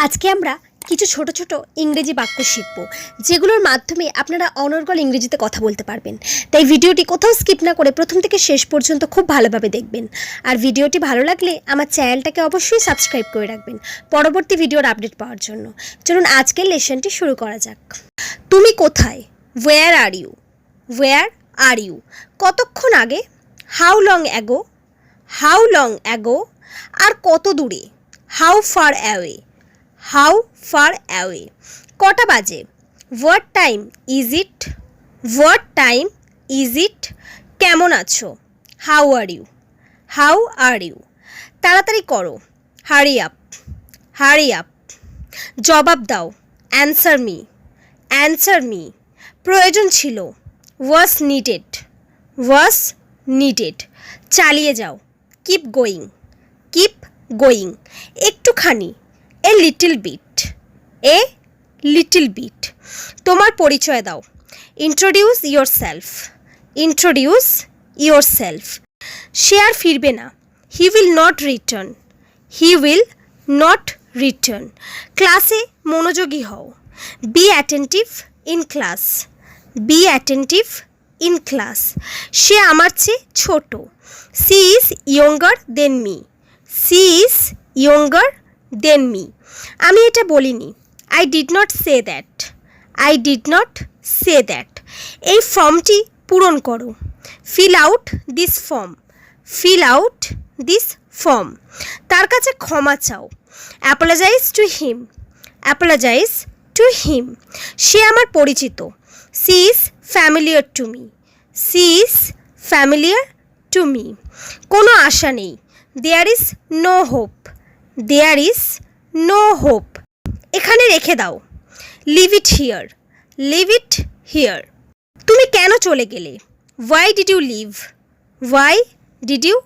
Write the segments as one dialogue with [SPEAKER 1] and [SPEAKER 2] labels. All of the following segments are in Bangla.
[SPEAKER 1] আজকে আমরা কিছু ছোট ছোট ইংরেজি বাক্য শিখব যেগুলোর মাধ্যমে আপনারা অনর্গল ইংরেজিতে কথা বলতে পারবেন। তাই ভিডিওটি কোথাও স্কিপ না করে প্রথম থেকে শেষ পর্যন্ত খুব ভালোভাবে দেখবেন। আর ভিডিওটি ভালো লাগলে আমার চ্যানেলটাকে অবশ্যই সাবস্ক্রাইব করে রাখবেন পরবর্তী ভিডিওর আপডেট পাওয়ার জন্য। চলুন আজকের লেসনটি শুরু করা যাক। তুমি কোথায়? Where are you? Where are you? কতক্ষণ আগে? How long ago? How long ago? আর কত দূরে? How far away? How far away? কটা বাজে? What time is it? What time is it? কেমন আছো? How are you? How are you? তাড়াতাড়ি করো, হারি আপ, হারি আপ। জবাব দাও, অ্যান্সার মি, অ্যান্সার মি। প্রয়োজন ছিল, ওয়াজ নিডেড, ওয়াজ নিডেড। চালিয়ে যাও, কিপ গোয়িং, কিপ গোয়িং। একটুখানি, a little bit, a little bit. তোমার পরিচয় দাও, introduce yourself, introduce yourself. সে আর ফিরবে না, he will not return, he will not return. ক্লাসে মনোযোগী হও, be attentive in class, be attentive in class. সে আমার চেয়ে ছোট, she is younger than me, she is younger than me. আমি এটা বলিনি, I did not say that, I did not say that. এই ফর্মটি পূরণ করো, fill out this form, fill out this form. তার কাছে ক্ষমা চাও, apologise to him, apologise to him. সে আমার পরিচিত, she is familiar to me, she is familiar to me. কোনো আশা নেই, there is no hope, there is no hope. এখানে রেখে দাও, leave it here, leave it here. তুমি কেন চলে গেলে? Why did you leave, why did you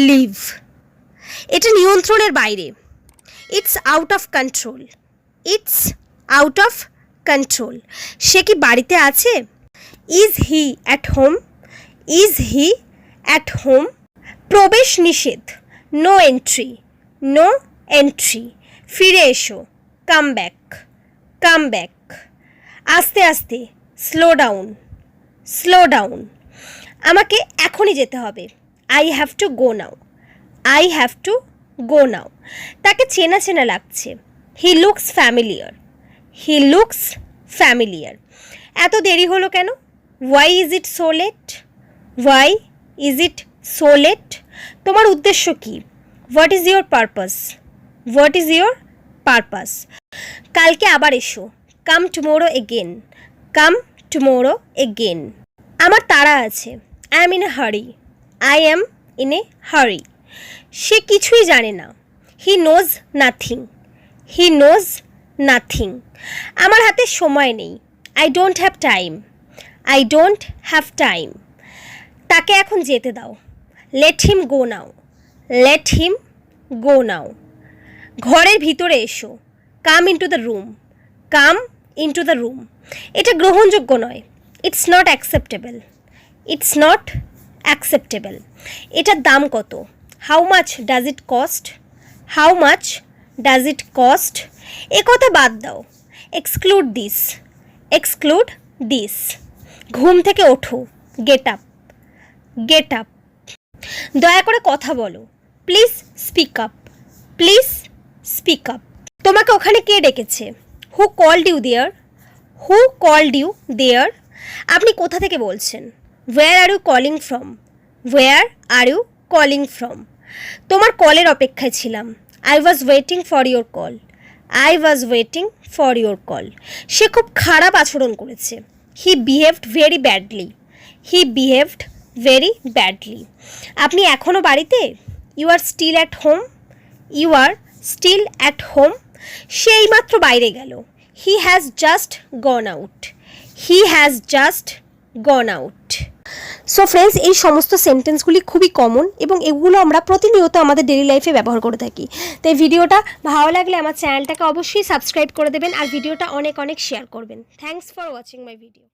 [SPEAKER 1] leave? এটা নিয়ন্ত্রণের বাইরে, it's out of control, it's out of control. সে কি বাড়িতে আছে? Is he at home, is he at home? প্রবেশ নিষেধ, নো এন্ট্রি, নো এন্ট্রি। ফিরে এসো, কাম ব্যাক, কাম ব্যাক। আস্তে আস্তে, স্লো ডাউন, স্লো ডাউন। আমাকে এখনই যেতে হবে, I have to go now, I have to go now. তাকে চেনা চেনা লাগছে, he looks familiar, he looks familiar. এত দেরি হলো কেন? Why is it so late, why is it so late? তোমার উদ্দেশ্য কী? What is your purpose, what is your purpose? কালকে আবার এসো, come tomorrow again, come tomorrow again. আমার তাড়া আছে, আই এম ইন এ হারি, আই এম ইন এ হারি। সে কিছুই জানে না, he knows nothing, he knows nothing. আমার হাতে সময় নেই, I don't have time, I don't have time. তাকে এখন যেতে দাও, লেট হিম গো নাও, লেট হিম গো নাও। ঘরের ভিতরে এসো, come into the room, come into the room. এটা গ্রহণযোগ্য নয়, it's not acceptable, it's not acceptable. এটার দাম কত? How much does it cost, how much does it cost? এ কথা বাদ দাও, এক্সক্লুড দিস, এক্সক্লুড দিস। ঘুম থেকে ওঠো, গেট আপ, গেট আপ। দয়া করে কথা বলো, please speak up, please speak up. তোমাকে ওখানে কে ডেকেছে? Who called you there, who called you there? আপনি কোথা থেকে বলছেন? Where are you calling from, where are you calling from? তোমার কলের অপেক্ষায় ছিলাম, I was waiting for your call, I was waiting for your call. সে খুব খারাপ আচরণ করেছে, he behaved very badly, he behaved very badly. আপনি এখনও বাড়িতে? You are still at home, you are still at home? সে এইমাত্র বাইরে গেল, he has just gone out, he has just gone out. So friends, এই সমস্ত সেন্টেন্সগুলি খুবই কমন এবং এগুলো আমরা প্রতিনিয়ত আমাদের ডেইলি লাইফে ব্যবহার করে থাকি। তাই ভিডিওটা ভালো লাগলে আমার চ্যানেলটাকে অবশ্যই সাবস্ক্রাইব করে দেবেন আর ভিডিওটা অনেক অনেক শেয়ার করবেন। Thanks for watching my video.